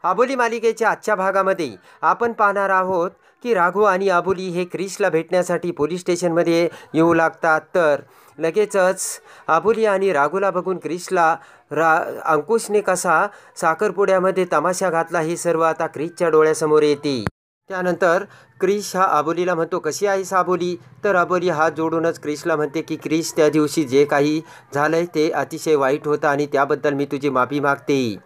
आबोली मालिकेच्या आजच्या भागामध्ये आपण पाहणार आहोत की राघू आणि आबोली हे क्रिशला भेटण्यासाठी पोलीस स्टेशनमध्ये येऊ लागतात. तर लगेचच आबोली आणि राघूला बघून क्रिशला अंकुशने कसा साखरपुड्यामध्ये तमाशा घातला हे सर्व आता क्रिशच्या डोळ्यासमोर येते. त्यानंतर क्रिश हा आबोलीला म्हणतो, कशी आहेस आबोली? तर आबोली हात जोडूनच क्रिशला म्हणते की क्रिश, त्या दिवशी जे काही झालंय ते अतिशय वाईट होतं आणि त्याबद्दल मी तुझी माफी मागते.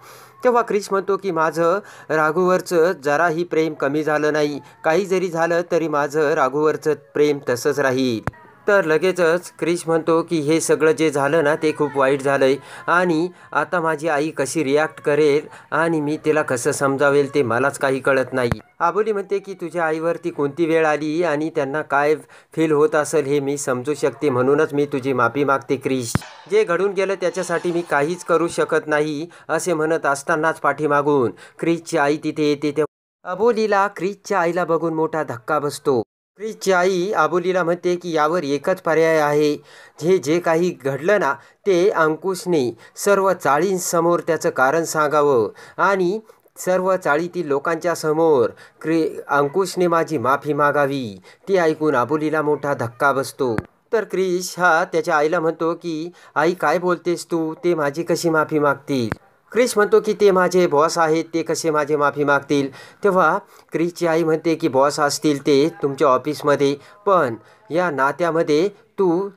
तेव्हा क्रिश म्हणतो की माझं राघूवरचं जराही प्रेम कमी झालं नाही, काही जरी झालं तरी माझं राघूवरचं प्रेम तसंच राहील. तर लगेचच क्रिश म्हणतो की हे सगळं जे झालं ना ते खूप वाईट झालं आहे आणि आता माझी आई कशी रिॲक्ट करेल आणि मी तिला कसं समजावेल ते मलाच काही कळत नाही. आबोली म्हणते की तुझ्या आईवरती कोणती वेळ आली आणि त्यांना काय फील होत असेल हे मी समजू शकते, म्हणूनच मी तुझी माफी मागते क्रिश. जे घडून गेलं त्याच्यासाठी मी काहीच करू शकत नाही असे म्हणत असतानाच पाठीमागून क्रिशची आई तिथे येते. तेव्हा आबोलीला क्रिशच्या आईला बघून मोठा धक्का बसतो. क्रिशची आई आबोलीला म्हणते की यावर एकच पर्याय आहे, जे काही घडलं ना ते अंकुशने सर्व चाळींसमोर त्याचं कारण सांगावं आणि सर्व चाळीतील लोकांच्या समोर अंकुशने माझी माफी मागावी. ती ऐकून आबोलीला मोठा धक्का बसतो. तर क्रिश हा त्याच्या आईला म्हणतो की आई काय बोलतेस तू, ते माझी कशी माफी मागतील? क्रिश म्हणतो की ते माझे बॉस आहेत, ते कसे माझे माफी मागतील? तेव्हा क्रिशची आई म्हणते की बॉस असतील ते तुमच्या ऑफिसमध्ये, पण या नात्यामध्ये तू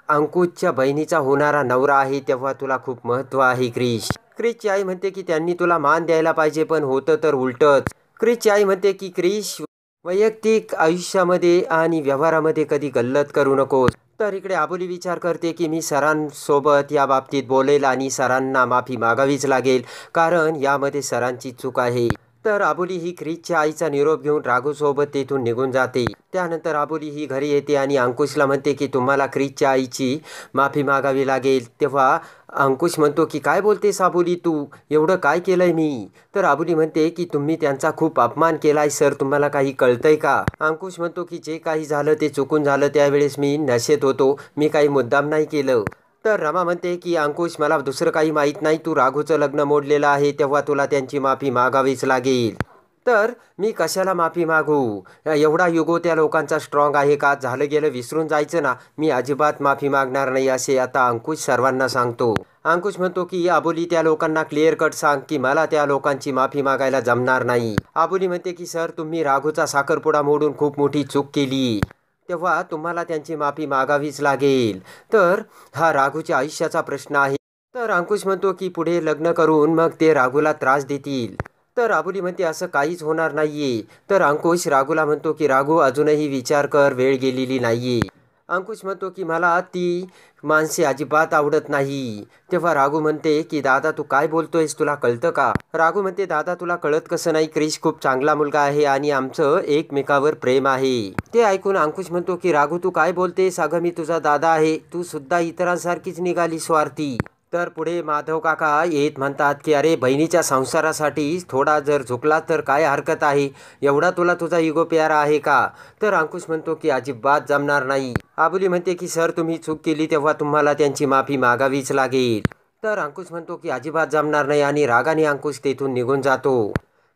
अंकुशच्या बहिणीचा होणारा नवरा आहे, तेव्हा तुला खूप महत्त्व आहे क्रिश. क्रिशची आई म्हणते की त्यांनी तुला मान द्यायला पाहिजे, पण होतं तर उलटंच. क्रिशची आई म्हणते की क्रिश, वैयक्तिक आयुष्यामध्ये आणि व्यवहारामध्ये कधी गल्लत करू नकोस. तर इकडे आबोली विचार करते की मी सरांसोबत या बाबतीत बोलेल आणि सरांना माफी मागावीच लागेल, कारण यामध्ये सरांची चूक आहे. तर आबोली ही क्रिशच्या आईचा निरोप घेऊन राघूसोबत तेथून निघून जाते. त्यानंतर आबोली ही घरी येते आणि अंकुशला म्हणते की तुम्हाला क्रिशच्या आईची माफी मागावी लागेल. तेव्हा अंकुश म्हणतो की काय बोलतेस आबोली तू, एवढं काय केलंय मी? तर आबोली म्हणते की तुम्ही त्यांचा खूप अपमान केलाय सर, तुम्हाला काही कळतंय का? अंकुश म्हणतो की जे काही झालं ते चुकून झालं, त्यावेळेस मी नशेत होतो, मी काही मुद्दाम नाही केलं. तर रमा म्हणते की अंकुश मला दुसरं काही माहीत नाही, तू राघूचं लग्न मोडलेलं आहे तेव्हा तुला त्यांची माफी मागावीच लागेल. तर मी कशाला माफी मागू? एवढा युगो त्या लोकांचा स्ट्रॉंग आहे का? झालं गेलं विसरून जायचं ना, मी अजिबात माफी मागणार नाही असे आता अंकुश सर्वांना सांगतो. अंकुश म्हणतो की आबोली त्या लोकांना क्लिअर कट सांग की मला त्या लोकांची माफी मागायला जमणार नाही. आबोली म्हणते की सर तुम्ही राघूचा साखरपुडा मोडून खूप मोठी चूक केली, तेव्हा तुम्हाला त्यांची माफी मागावीच लागेल. तर हा राघूच्या आयुष्याचा प्रश्न आहे. तर अंकुश म्हणतो की पुढे लग्न करून मग ते राघूला त्रास देतील. तर आबोली म्हणते असं काहीच होणार नाहीये. तर अंकुश राघूला म्हणतो की राघू अजूनही विचार कर, वेळ गेलेली नाहीये. अंकुश म्हणतो की मला ती माणसे अजिबात आवडत नाही. तेव्हा राघू म्हणते की दादा तू काय बोलतोयस, तुला कळतं का? राघू म्हणते दादा तुला कळत कसं नाही, क्रिश खूप चांगला मुलगा आहे आणि आमचं एकमेकावर प्रेम आहे. ते ऐकून अंकुश म्हणतो की राघू तू काय बोलतेस, अगं मी तुझा दादा आहे, तू सुद्धा इतरांसारखीच निघाली स्वार्थी. तर पुढे माधव काका येत म्हणतात की अरे बहिणीच्या संसारासाठी थोडा जर झुकला तर काय हरकत आहे, एवढा तुला तुझा इगो प्यारा आहे का? तर अंकुश म्हणतो की अजिबात जमणार नाही. आबोली म्हणते की सर तुम्ही चूक केली तेव्हा तुम्हाला त्यांची माफी मागावीच लागेल. तर अंकुश म्हणतो की अजिबात जमणार नाही आणि रागाने अंकुश तेथून निघून जातो.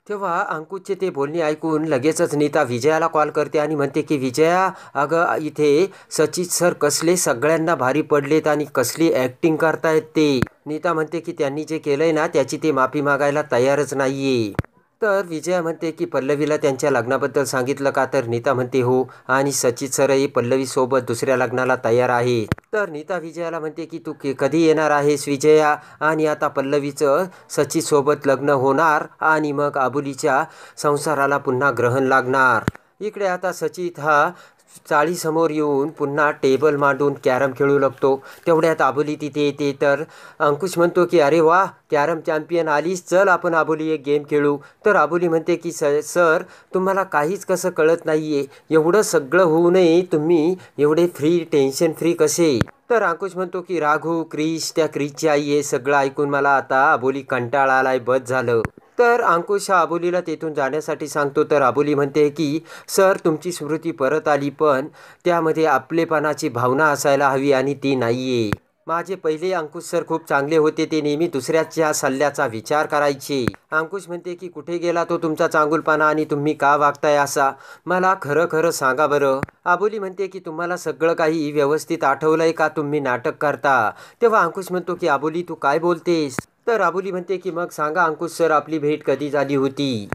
तेव्हा अंकुशचे ते बोलणे ऐकून लगेचच नीता विजयाला कॉल करते आणि म्हणते की विजया, अगं इथे सचित सर कसले सगळ्यांना भारी पडलेत आणि कसली ॲक्टिंग करतायत ते. नीता म्हणते की त्यांनी जे केलंय ना त्याची ते माफी मागायला तयारच नाहीये. तर विजया म्हणते की पल्लवीला त्यांच्या लग्नाबद्दल सांगितलं का? तर नीता म्हणते हो, आणि सचित सरही पल्लवीसोबत दुसऱ्या लग्नाला तयार आहे. तर नीता विजयाला म्हणते की तू कधी येणार आहेस विजया, आणि आता पल्लवीचं सचितसोबत लग्न होणार आणि मग आबोलीच्या संसाराला पुन्हा ग्रहण लागणार. इकडे आता सचित हा चाळीसमोर येऊन पुन्हा टेबल मांडून कॅरम खेळू लागतो. तेवढ्यात आबोली तिथे येते. तर अंकुश म्हणतो की अरे वा, कॅरम चॅम्पियन आलीस, चल आपण आबोली एक गेम खेळू. तर आबोली म्हणते की सर तुम्हाला काहीच कसं कळत नाहीये, एवढं सगळं होऊनही तुम्ही एवढे फ्री, टेन्शन फ्री कसे? तर अंकुश म्हणतो की राघू, क्रिश, त्या क्रिशची आई हे सगळं ऐकून मला आता आबोली कंटाळा आलाय, बस झालं. तर अंकुश हा आबोलीला तेथून जाण्यासाठी सांगतो. तर आबोली म्हणते की सर तुमची स्मृती परत आली, पण त्यामध्ये आपलेपणाची भावना असायला हवी आणि ती नाहीये. माझे पहिले अंकुश सर खूप चांगले होते, ते नेहमी दुसऱ्याच्या सल्ल्याचा विचार करायचे. अंकुश म्हणते की कुठे गेला तो तुमचा चांगुलपणा आणि तुम्ही का वागताय असा, मला खरं खरं सांगा बरं. आबोली म्हणते की तुम्हाला सगळं काही व्यवस्थित आठवलंय का तुम्ही नाटक करता. तेव्हा अंकुश म्हणतो की आबोली तू काय बोलतेस. तर आबोली म्हणते की मग सांगा अंकुश सर आपली भेट कधी झाली होती.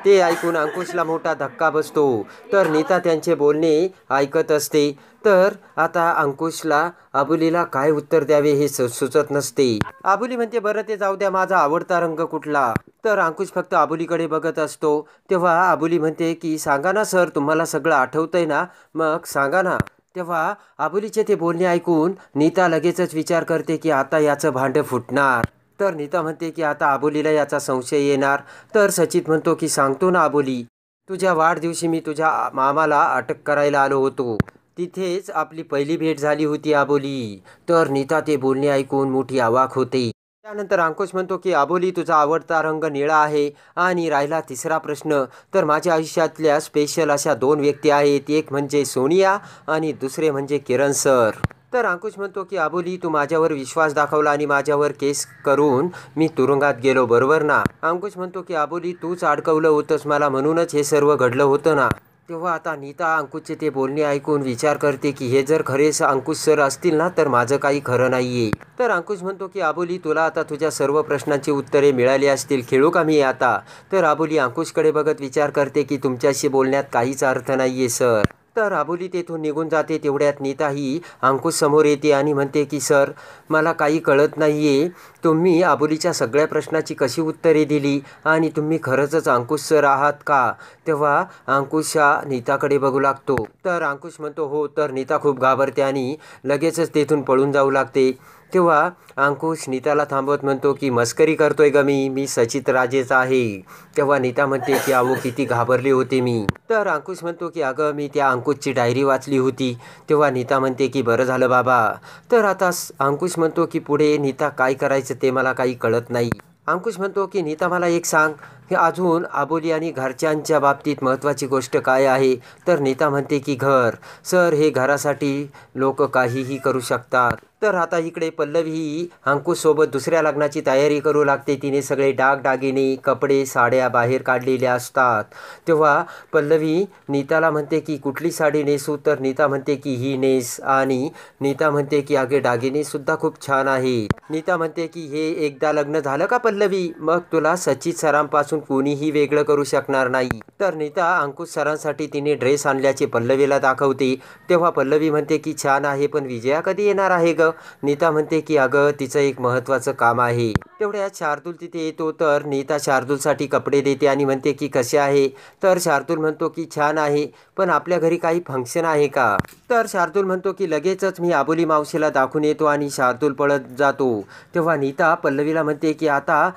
ते ऐकून अंकुशला मोठा धक्का बसतो. तर नीता त्यांचे बोलणे ऐकत असते. तर आता अंकुशला आबोलीला काय उत्तर द्यावे हे सुचत नसते. आबोली म्हणते बरं ते जाऊ द्या, माझा आवडता रंग कुठला. तर अंकुश फक्त आबोलीकडे बघत असतो. तेव्हा आबोली म्हणते की सांगा ना सर, तुम्हाला सगळं आठवतंय ना, मग सांगा ना. तेव्हा आबोलीचे ते बोलणे ऐकून नीता लगेचच विचार करते की आता याचं भांडं फुटणार. तर नीता म्हणते की आता आबोलीला याचा संशय येणार. तर सचित म्हणतो की सांगतो ना आबोली, तुझ्या वाढदिवशी मी तुझ्या मामाला अटक करायला आलो होतो, तिथेच आपली पहिली भेट झाली होती आबोली. तर नीता ते बोलणे ऐकून मोठी अवाक होते. त्यानंतर अंकुश म्हणतो की आबोली तुझा आवडता रंग निळा आहे. आणि राहिला तिसरा प्रश्न, तर माझ्या आयुष्यातल्या स्पेशल अशा 2 व्यक्ती आहेत, एक म्हणजे सोनिया आणि दुसरे म्हणजे किरण सर. तर अंकुश म्हणतो की आबोली तू माझ्यावर विश्वास दाखवला आणि माझ्यावर केस करून मी तुरुंगात गेलो बरोबर ना. अंकुश म्हणतो की आबोली तूच अडकवलं होतंस मला, म्हणूनच हे सर्व घडलं होतं ना. तेव्हा आता नीता अंकुशचे ते बोलणे ऐकून विचार करते की हे जर खरेच अंकुश सर असतील ना तर माझं काही खरं नाहीये. तर अंकुश म्हणतो की आबोली तुला आता तुझ्या सर्व प्रश्नांची उत्तरे मिळाली असतील, खेळू का मी आता. तर आबोली अंकुशकडे बघत विचार करते की तुमच्याशी बोलण्यात काहीच अर्थ नाहीये सर. तर आबोली तेथून निघून जाते. तेवढ्यात नीता ही अंकुश समोर येते आणि म्हणते की सर मला काही कळत नाहीये, तुम्ही आबोलीच्या सगळ्या प्रश्नाची कशी उत्तरे दिली आणि तुम्ही खरंच अंकुश सर आहात का. तेव्हा अंकुश नीताकडे बघू लागतो. तर अंकुश म्हणतो हो. तर नीता खूप घाबरते आणि लगेचच तेथून पळून जाऊ लागते. तेव्हा अंकुश नीताला थांबवत म्हणतो की मस्करी करतोय ग मी सचित राजेचा आहे. तेव्हा नीता म्हणते की अहो किती घाबरले होते मी. तर अंकुश म्हणतो की अगं मी त्या अंकुशची डायरी वाचली होती. तेव्हा नीता म्हणते की बरं झालं बाबा. तर आता अंकुश म्हणतो की पुढे नीता काय करायचं ते मला काही कळत नाही. अंकुश म्हणतो की नीता मला एक सांग, हे अजून आबोली आणि घरच्यांच्या बाबतीत महत्त्वाची गोष्ट काय आहे. तर नीता म्हणते की घर. सर हे घरासाठी लोक काहीही करू शकतात. तर आता इकडे पल्लवी ही अंकुशसोबत दुसऱ्या लग्नाची तयारी करू लागते. तिने सगळे दागिने कपडे साड्या बाहेर काढलेल्या असतात. तेव्हा पल्लवी नीताला म्हणते की कुठली साडी नेसू. तर नीता म्हणते की ही नेस. आणि नीता म्हणते की अगे दागिनेसुद्धा खूप छान आहे. नीता म्हणते की हे एकदा लग्न झालं का पल्लवी, मग तुला सचित सरांपासून कोणीही वेगळं करू शकणार नाही. तर नीता अंकुश सरांसाठी तिने ड्रेस आणल्याचे पल्लवीला दाखवते. तेव्हा पल्लवी म्हणते की छान आहे, पण विजया कधी येणार आहे ग. नीता म्हणते की अगं तिचं एक महत्त्वाचं काम आहे. तेवढ्यात शार्दूल तिथे येतो. तर नीता शार्दूलसाठी कपडे देते आणि म्हणते की कसे आहे. तर शार्दूल म्हणतो की छान आहे, पण आपल्या घरी काही फंक्शन आहे का. तर शार्दूल म्हणतो की लगेचच मी आबोली मावशीला दाखवून येतो आणि शार्दूल पळत जातो. तेव्हा नीता पल्लवीला म्हणते की आता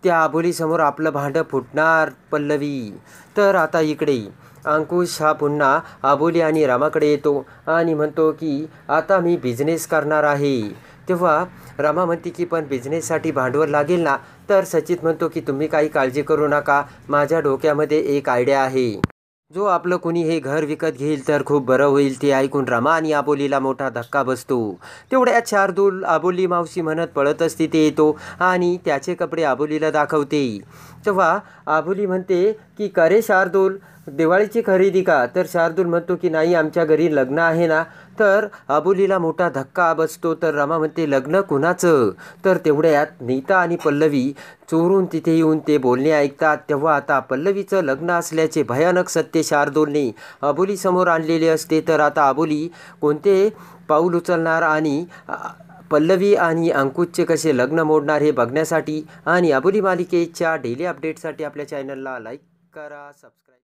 त्या आबोलीसमोर आपलं भांडं फुटणार पल्लवी. तर आता इकडे अंकुश हा पुन्हा आबोली आणि रामाकडे येतो आणि म्हणतो की आता मी बिझनेस करणार आहे. तेव्हा रमा म्हणते की पण बिझनेससाठी भांडवल लागेल ना. तर सचित म्हणतो की तुम्ही काही काळजी करू नका, माझ्या डोक्यामध्ये एक आयडिया आहे. जो आपलं कुणी हे घर विकत घेईल तर खूप बरं होईल. ते ऐकून रमा आणि आबोलीला मोठा धक्का बसतो. तेवढ्यात शार्दूल आबोली मावशी म्हणत पळतच तिथे येतो आणि त्याचे कपडे आबोलीला दाखवते. तेव्हा आबोली म्हणते की का रे शार्दूल, दिवाळीची खरेदी का. तर शार्दूल म्हणतो की नाही आमच्या घरी लग्न आहे ना. तर आबोलीला मोठा धक्का बसतो. तर रमा म्हणते लग्न कुणाचं. तर तेवढ्यात नीता आणि पल्लवी चोरून तिथे येऊन ते बोलणे ऐकतात. तेव्हा आता पल्लवीचं लग्न असल्याचे भयानक सत्य शार्दूलने आबोलीसमोर आणलेले असते. तर आता आबोली कोणते पाऊल उचलणार आणि पल्लवी आणि अंकुशचे कसे लग्न मोडणार हे बघण्यासाठी आणि आबोली मालिकेच्या डेली अपडेटसाठी आपल्या चॅनलला लाईक करा, सबस्क्राईब